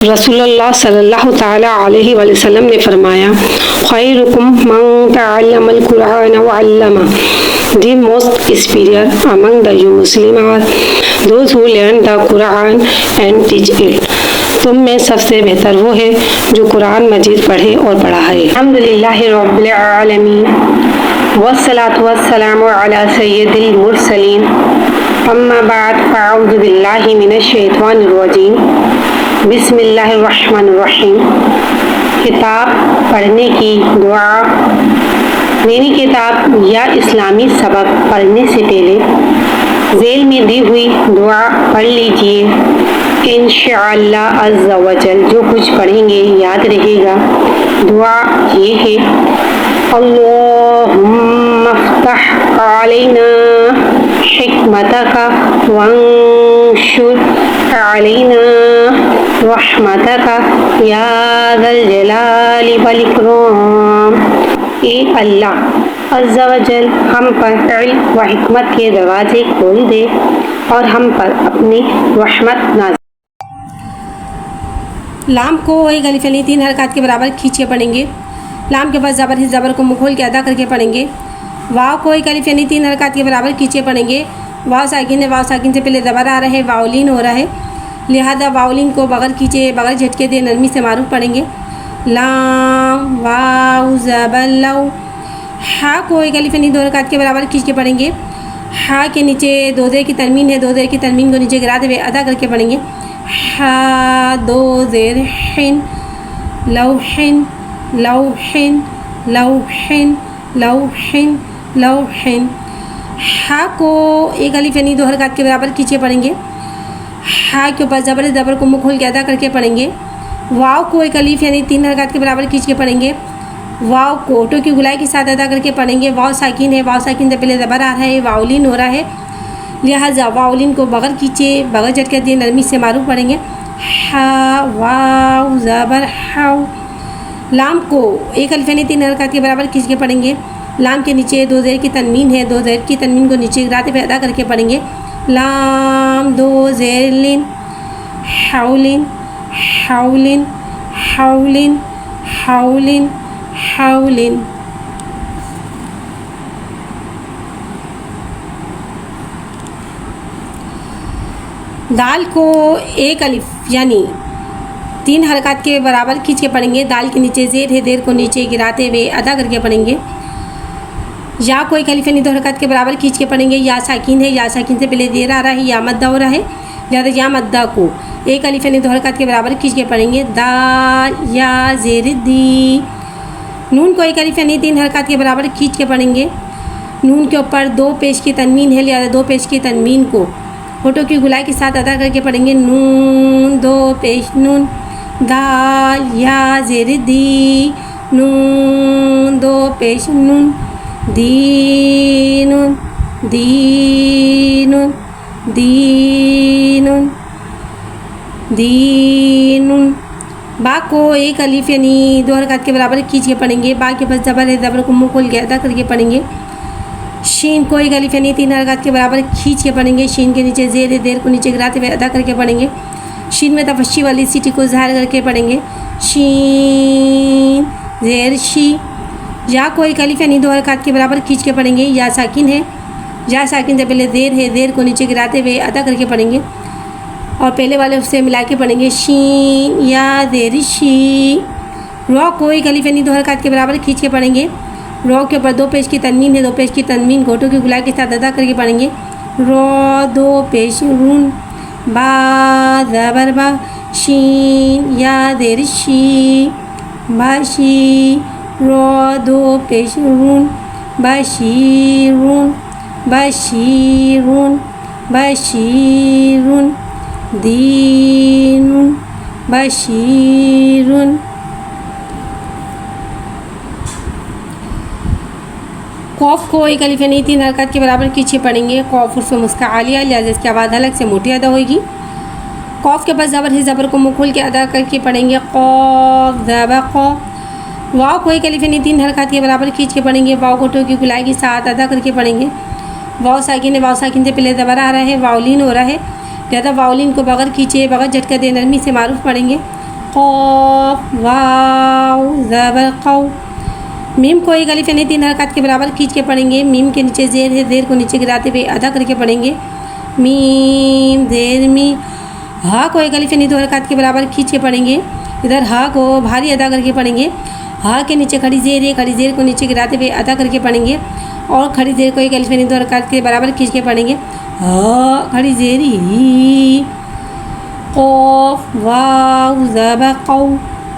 रसूलुल्लाह सल्लल्लाहु ताला अलैहि वसल्लम ने फरमाया, खैरुकुम मन तअल्लमल कुरान व अल्लमा, the most superior among the Muslims are those who learn the Quran and teach it. तुम में सबसे बेहतर वो है जो कुरान मजीद पढ़े और पढ़ाए। अल्हम्दुलिल्लाहि रब्बिल आलमीन वस्सलातु वस्सलामु अला सय्यिदिल मुरसलीन अम्मा बाद फ़अऊज़ु बिल्लाहि मिनश शैतानिर रजीम बिस्मिल्लाहिर्रहमानिर्रहीम। किताब पढ़ने की दुआ। मेरी किताब या इस्लामी सबक पढ़ने से पहले ज़ेल में दी हुई दुआ पढ़ लीजिए। इंशाअल्लाह अज़्ज़ा वजल जो कुछ पढ़ेंगे याद रहेगा। दुआ ये है, अल्लाहुम्मा फ़्तह अलैना हिकमतका वंशुर अलैना रहमतका या ज़ल जलाली वल इकराम। ए अल्लाह अज़्ज़ा वजल हम पर इल्म व हिकमत के दरवाजे खोल दे और हम पर अपनी रहमत नाज़िल। लाम को एक अलिफ यानी 3 हरकत के बराबर खींच के पढ़ेंगे। लाम के पास ज़बर है, ज़बर को मुँह खोल के अदा करके पढ़ेंगे। वाव को एक अलिफ यानी 3 हरकत के बराबर खींच के पढ़ेंगे। वाव साकिन है, वाव साकिन से पहले ज़बर आ रहा है, वाउलिन हो रहा है, लिहाजा वाउलिन को बगैर खींचे बगैर झटके दे नरमी से मारूफ पढ़ेंगे। लाम वाव ज़बर लव। हा को एक अलिफ यानी 2 हरकत के बराबर खींच के पढ़ेंगे। हा के नीचे 2 ज़ेर की तनवीन है, 2 ज़ेर की तनवीन को नीचे गिराते हुए अदा करके पढ़ेंगे। हा 2 ज़ेर हिन लौहिन लौहिन लौहिन लौहिन लौहिन। हा को एक अलिफ यानी 2 हरकत के बराबर खींचे पढ़ेंगे। हा के ऊपर ज़बर को मुँह खोल के अदा करके पढ़ेंगे। वाव को एक अलिफ यानी 3 हरकत के बराबर खींच के पढ़ेंगे। वाव को ओटो की गुलाई के साथ अदा करके पढ़ेंगे। वाव साकिन है, वाव साकिन से पहले ज़बर आ रहा है, वाउलिन हो रहा है, लिहाजा वाउलिन को बगैर खींचे बगैर झटके दिए नरमी से मारूफ पढ़ेंगे। हा वाव ज़बर हाउ। लाम को एक अलिफ यानी 3 हरकत के बराबर खींच के पढ़ेंगे। लाम के नीचे 2 ज़ेर की तनवीन है, 2 ज़ेर की तनवीन को नीचे गिराते हुए अदा करके पढ़ेंगे। लाम 2 ज़ेर लिन हाउलिन हाउलिन हाउलिन हाउलिन हाउलिन। दाल को एक अलिफ यानी 3 हरकत के बराबर खींच के पढ़ेंगे। दाल के नीचे ज़ेर है, ज़ेर को नीचे गिराते हुए अदा करके पढ़ेंगे। या को एक अलिफ यानी 2 हरकत के बराबर खींच के पढ़ेंगे। या साकिन है, या साकिन से पहले ज़ेर आ रहा है, या मद्दा हो रहा है, लिहाजा या मद्दा को एक अलिफ यानी 2 हरकत के बराबर खींच के पढ़ेंगे। दाल या ज़ेर दी। नून को एक अलिफ यानी 3 हरकत के बराबर खींच के पढ़ेंगे। नून के ऊपर 2 पेश की तनवीन है, लिहाजा 2 पेश की तनवीन को होठों की गुलाई के साथ अदा करके पढ़ेंगे। नून 2 पेश नून। दाल या ज़ेर दी। नून 2 पेश नून। दीनुन दीनुन दीनुन दीनुन। बा को एक अलिफ यानी 2 हरकत के बराबर खींच के पढ़ेंगे। बा के पास ज़बर है, ज़बर को मुँह खोल के अदा करके पढ़ेंगे। शीन को एक अलिफ यानी 3 हरकत के बराबर खींच के पढ़ेंगे। शीन के नीचे ज़ेर है, ज़ेर को नीचे गिराते हुए अदा करके पढ़ेंगे। शीन में तफस्सी वाली सीटी को ज़ाहिर करके पढ़ेंगे। शीन ज़ेर शी। या को एक अलिफ यानी 2 हरकत के बराबर खींच के पढ़ेंगे। या साकिन है, या साकिन से पहले ज़ेर है, ज़ेर को नीचे गिराते हुए अदा करके पढ़ेंगे और पहले वाले उससे मिला के पढ़ेंगे। शीन या ज़ेर शी। रॉ को एक अलिफ यानी 2 हरकत के बराबर खींच के पढ़ेंगे। रॉ के ऊपर 2 पेश की तनवीन है, 2 पेश की तनवीन घोटों की गुलाई के साथ अदा करके पढ़ेंगे। रॉ 2 पेश रून। बा ज़बर बा। शीन या ज़ेर शी। बाशी। रॉ 2 पेश रून। बशीरुन बशीरुन बशीरुन दीनुन बशीरुन। कौफ को एक अलिफ यानी 3 हरकत के बराबर खींचे पढ़ेंगे। कौफ उर्फ मुस्का आलिया, लिहाजा इसकी आवाज़ अलग से मोटी अदा होगी। कौफ के पास ज़बर है, ज़बर को मुँह खोल के अदा करके पढ़ेंगे। कौफ ज़बर कौफ। वाव को एक अलिफ यानी 3 हरकत के बराबर खींच के पढ़ेंगे। वाव को टो की गुलाई के साथ अदा करके पढ़ेंगे। वाव साकिन है, वाव साकिन से पहले ज़बर आ रहा है, वावलिन हो रहा है, लिहाजा वावलिन को बगैर खींचे बगैर झटका दे नरमी से मारूफ पढ़ेंगे। कौफ वाव ज़बर कौ। मीम को एक अलिफ यानी 3 हरकत के बराबर खींच के पढ़ेंगे। मीम के नीचे ज़ेर है, ज़ेर को नीचे गिराते हुए अदा करके पढ़ेंगे। मीम ज़ेर मी। हा को एक अलिफ यानी 2 हरकत के बराबर खींच के पढ़ेंगे। इधर हा को भारी अदा करके पढ़ेंगे। हा के नीचे खड़ी ज़ेर है, खड़ी ज़ेर को नीचे गिराते हुए अदा करके पढ़ेंगे और खड़ी ज़ेर को एक अलिफ यानी 2 हरकत के बराबर खींच के पढ़ेंगे। हा खड़ी ज़ेर ही। कौफ वाव ज़बर कौ।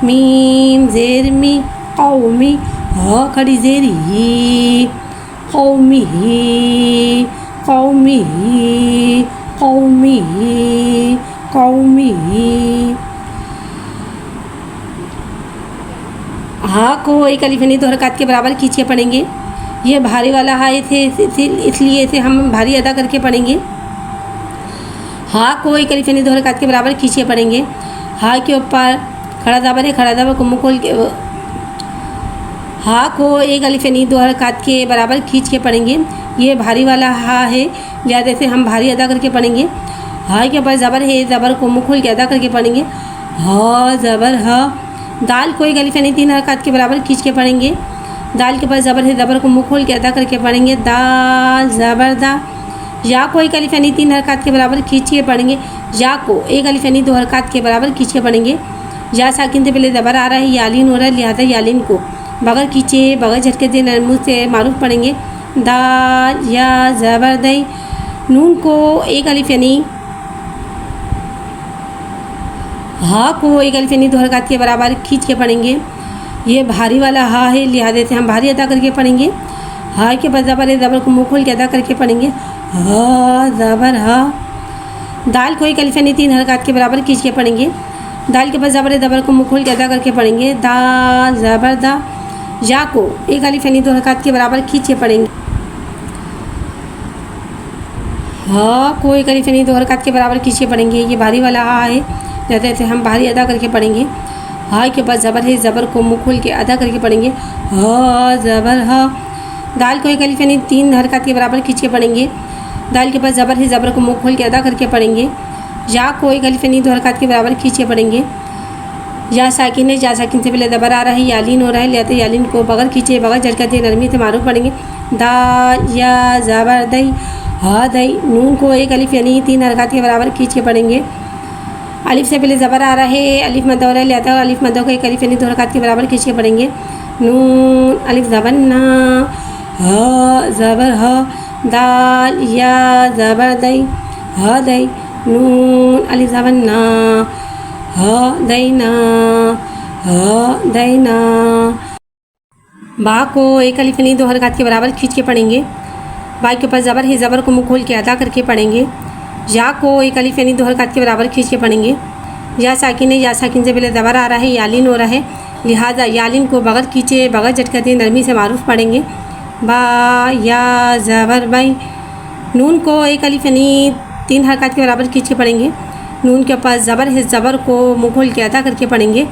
मीम ज़ेर मी कौमी। हा खड़ी ज़ेर ही। कौमी कौमी कौमी कौमी। हा को एक अलिफ यानी 2 हरकत के बराबर खींचे पढ़ेंगे। ये भारी वाला हा थे, इसलिए इसे हम भारी अदा करके पढ़ेंगे। हा को एक अलिफ यानी 2 हरकत के बराबर खींचे पढ़ेंगे। हा के ऊपर खड़ा ज़बर है, खड़ा ज़बर को मुँह खोल के हा को एक अलिफ यानी 2 हरकत के बराबर खींच के पढ़ेंगे। ये भारी वाला हा है, लिहाजा से हम भारी अदा करके पढ़ेंगे। हा के ऊपर ज़बर है, ज़बर को मुँह खोल के अदा करके पढ़ेंगे। हा ज़बर हा। दाल को एक अलिफ यानी 3 हरकत के बराबर खींच के पढ़ेंगे। दाल के पास ज़बर है, ज़बर को मुँह खोल के अदा करके पढ़ेंगे। दाल ज़बर दा। या को एक अलिफ यानी 3 हरकत के बराबर खींच के पढ़ेंगे। या को एक अलिफ यानी 2 हरकत के बराबर खींच के पढ़ेंगे। या साकिन से पहले ज़बर आ रहा है, यालिन हो रहा है, लिहाजा यालिन को बगैर खींचे बगैर झटके दे नरमी से मारूफ पढ़ेंगे। दाल या ज़बर दई। नून को एक अलिफ यानी हा को एक अलिफ यानी 2 हरकत के बराबर खींच के पढ़ेंगे। ये भारी वाला हा है, लिहाजा से हम भारी अदा करके पढ़ेंगे। हा के बाद ज़बर है, ज़बर को मुँह खोल के अदा करके पढ़ेंगे। हा ज़बर हा। दाल को एक अलिफ यानी 3 हरकत के बराबर खींच के पढ़ेंगे। दाल के बाद ज़बर है, ज़बर को मुँह खोल के अदा करके पढ़ेंगे। दाल ज़बर दा। या को एक अलिफ यानी 2 हरकत के बराबर खींच के पढ़ेंगे। हा को एक अलिफ यानी 2 हरकत के बराबर खींच के पढ़ेंगे। ये भारी वाला हा है, लिहाजा से हम भारी अदा करके पढ़ेंगे। हा के पास ज़बर है, ज़बर को मुँह खोल के अदा करके पढ़ेंगे। हा ज़बर हा। दाल को एक अलिफ यानी 3 हरकत के बराबर खींच के पढ़ेंगे। दाल के पास ज़बर है, ज़बर को मुँह खोल के अदा करके पढ़ेंगे। या को एक अलिफ यानी 2 हरकत के बराबर खींच के पढ़ेंगे। या साकिन है, या साकिन से पहले ज़बर आ रहा है, यालिन हो रहा है, लिहाजा यालिन को बगैर खींचे बगैर झटका दे नरमी से मारूफ पढ़ेंगे। दाल या ज़बर दई। हा दई। नून को एक अलिफ यानी 3 हरकत के बराबर खींच के पढ़ेंगे। अलिफ से पहले ज़बर आ रहा है, अलिफ मद्दा हो रहा है, लिहाजा अलिफ मद्दा को एक अलिफ यानी 2 हरकत के बराबर खींच के पढ़ेंगे। नून अलिफ ज़बर ना। हा ज़बर हा। दाल या ज़बर दई। हा दई। नून अलिफ ज़बर ना। हा दई ना। हा दई ना। बा को एक अलिफ यानी 2 हरकत के बराबर खींच के पढ़ेंगे। बा के ऊपर ज़बर है, ज़बर को मुँह खोल के अदा करके पढ़ेंगे। या को एक अलिफ यानी 2 हरकत के बराबर खींच के पढ़ेंगे। या साकिन है, या साकिन से पहले ज़बर आ रहा है, यालिन हो रहा है, लिहाजा यालिन को बगैर खींचे बगैर झटका दे नरमी से मारूफ पढ़ेंगे। बा या ज़बर बाई। नून को एक अलिफ यानी 3 हरकत के बराबर खींच के पढ़ेंगे। नून के ऊपर ज़बर है, ज़बर को मुँह खोल के अदा करके पढ़ेंगे।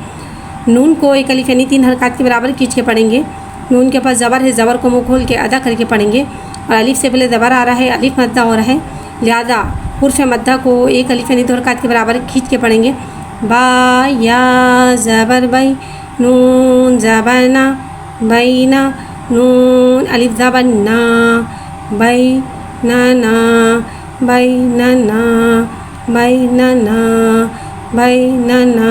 नून को एक अलिफ यानी 3 हरकत के बराबर खींच के पढ़ेंगे। नून के पास ज़बर है, ज़बर को मुँह खोल के अदा करके पढ़ेंगे। और अलिफ से पहले ज़बर आ रहा है, अलिफ मद्दा हो रहा है, लिहाजा हुर्फ मद्दा को एक अलिफ यानी 2 हरकत के बराबर खींच के पढ़ेंगे। बा या ज़बर बई। नून ज़बर ना। बैना। नून अलिफ ज़बर ना। बै ना ना। बै ना ना। बै ना ना। बै ना ना।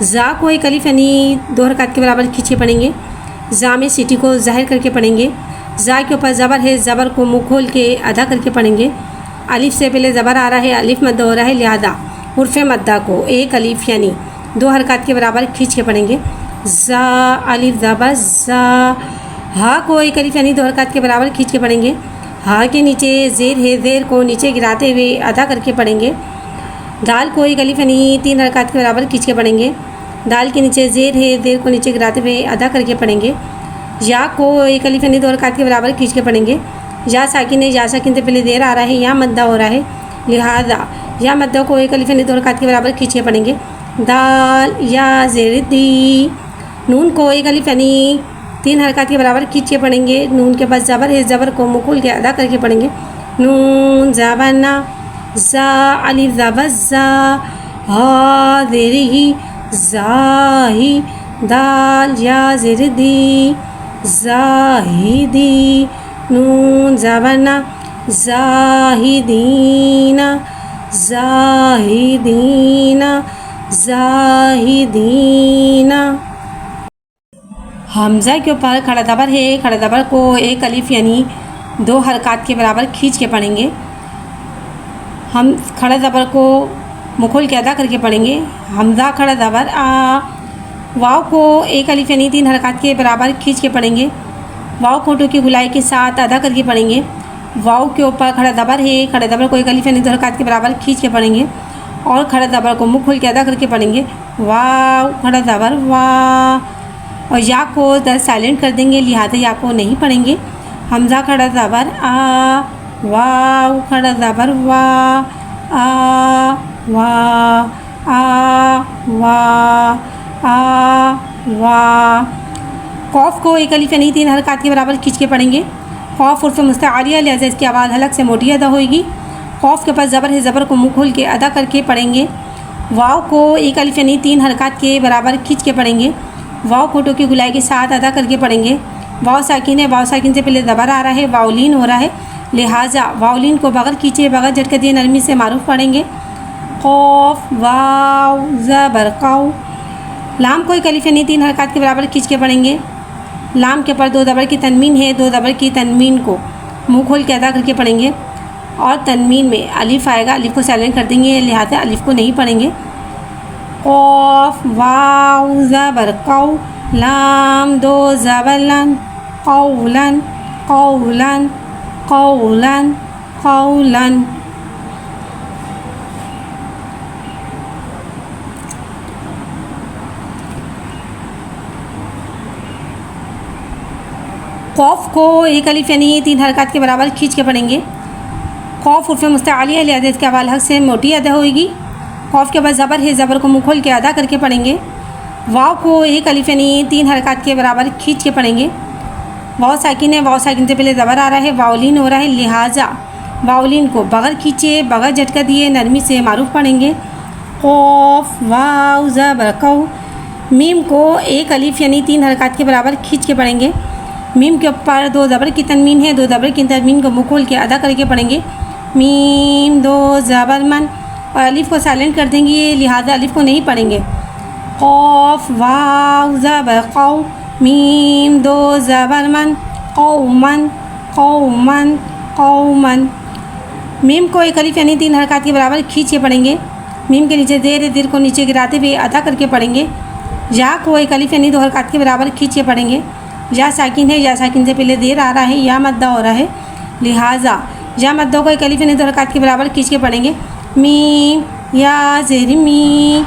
ज़ा को एक अलिफ यानी 2 हरकत के बराबर खींचे पढ़ेंगे। ज़ा में सीटी को ज़ाहिर करके पढ़ेंगे। ज़ा के ऊपर ज़बर है, ज़बर को मुँह खोल के अदा करके पढ़ेंगे। अलिफ से पहले ज़बर आ रहा है, अलिफ मद्दा हो रहा है, लिहाजा हुर्फ मद्दा को एक अलिफ यानी 2 हरकत के बराबर खींच के पढ़ेंगे। ज़ा अलिफ ज़बर ज़ा। हा को एक अलिफ यानी 2 हरकत के बराबर खींच के पढ़ेंगे। हा के नीचे ज़ेर है, ज़ेर को नीचे गिराते हुए अदा करके पढ़ेंगे। दाल को एक अलिफ यानी 3 हरकत के बराबर खींच के पढ़ेंगे। दाल के नीचे ज़ेर है, ज़ेर को नीचे गिराते हुए अदा करके पढ़ेंगे। या को एक अलिफ यानी 2 हरकत के बराबर खींच के पढ़ेंगे। या साकिन है, या साकिन से पहले देर आ रहा है, या मद्दा हो रहा है, लिहाजा या मद्दा को एक अलिफ यानी 2 हरकत के बराबर खींच के पढ़ेंगे। दाल या ज़ेर दी। नून को एक अलिफ यानी 3 हरकत के बराबर खींच के पढ़ेंगे। नून के बाद ज़बर है, ज़बर को मुँह खोल के अदा करके पढ़ेंगे। नून ज़बरना, ज़ा अलिफ ज़बर ज़ा, हा ज़ेर ही, ज़ाही, दाल या ज़ेर दी, ज़ाहिदी। नून ज़बरना, ज़ाहिदीना, ज़ाहिदीना, ज़ाहिदीना। हमज़ा के ऊपर खड़ा ज़बर है, खड़ा ज़बर को एक अलिफ यानी 2 हरकत के बराबर खींच के पढ़ेंगे। हम खड़ा ज़बर को मुँह खोल के अदा करके पढ़ेंगे। हमज़ा खड़ा ज़बर आ। वाव को एक अलिफ यानी 3 हरकत के बराबर खींच के पढ़ेंगे। वाव को होठों की गुलाई के साथ अदा करके पढ़ेंगे। वाव के ऊपर खड़ा ज़बर है, खड़ा ज़बर को एक अलिफ यानी 2 हरकत के बराबर खींच के पढ़ेंगे और खड़ा ज़बर को मुँह खोल के अदा करके पढ़ेंगे। वाव खड़ा ज़बर वाह। और या को दर साइलेंट कर देंगे, लिहाजा या को नहीं पढ़ेंगे। हमज़ा खड़ा ज़बर आ, वाव खड़ा ज़बर वाह, आ वाह, आ वाह, आ वाह। कौफ को एक अलिफ यानी 3 हरकत के बराबर खींच के पढ़ेंगे। खौफ उर्फ़ मुस्तआलिया, लिहाजा इसकी आवाज़ हलक से मोटी अदा होएगी। खौफ के पास ज़बर है, ज़बर को मुँह खोल के अदा करके पढ़ेंगे। वाव को एक अलिफ यानी 3 हरकत के बराबर खींच के पढ़ेंगे। वाव कोटों की गुलाई के साथ अदा करके पढ़ेंगे। वाव साकिन है, वाव साकिन से पहले ज़बर आ रहा है, वावलीन हो रहा है, लिहाजा वावलीन को बगैर खींचे बगैर झटके दिए नरमी से मारूफ पढ़ेंगे। खौफ वाव ज़बर कौ। लाम को एक अलिफ यानी 3 हरकत के बराबर खींच के पढ़ेंगे। लाम के ऊपर 2 ज़बर की तनवीन है, 2 ज़बर की तनवीन को मुँह खोल के अदा करके पढ़ेंगे और तनवीन में अलिफ आएगा, अलिफ को साइलेंट कर देंगे, लिहाजा अलिफ को नहीं पढ़ेंगे। कौफ वाव ज़बर कौ। लाम 2 ज़बर लन, कौलन, कौलन, कौलन, कौलन। खौफ को एक अलिफ यानी 3 हरकत के बराबर खींच के पढ़ेंगे। खौफ उर्फ़ मुस्तआलिया, लिहाजा इसके आवाज़ हक से मोटी अदा होएगी। खौफ के बाद ज़बर है, ज़बर को मुँह खोल के अदा करके पढ़ेंगे। वाव को एक अलिफ यानी 3 हरकत के बराबर खींच के पढ़ेंगे। वाव साकिन है, वाव साकिन से पहले ज़बर आ रहा है, वावलीन हो रहा है, लिहाजा वावलीन को बगैर खींचे बगैर झटका दिए नरमी से मारूफ पढ़ेंगे। खौफ वाव ज़बर कौ। मीम को एक अलिफ यानी 3 हरकत के बराबर खींच के पढ़ेंगे। मीम के ऊपर 2 ज़बर की तनवीन है, 2 ज़बर की तनवीन को मुँह खोल के अदा करके पढ़ेंगे। मीम 2 ज़बर मन और अलिफ को साइलेंट कर देंगे, लिहाजा अलिफ को नहीं पढ़ेंगे। खौफ वाव ज़बर कौ। मीम 2 ज़बर मन, कौमन, कौमन, कौमन। मीम को एक अलिफ यानी 3 हरकत के बराबर खींच के पढ़ेंगे। मीम के नीचे ज़ेर दिर को नीचे गिराते हुए अदा करके पढ़ेंगे। या को एक अलिफ यानी 2 हरकत के बराबर खींच के पढ़ेंगे। या साकिन है, या साकिन से पहले देर आ रहा है, या मद्दा हो रहा है, लिहाजा या मद्दा को एक अलिफ यानी 2 हरकत के बराबर खींच के पढ़ेंगे। मी या ज़ेर मी,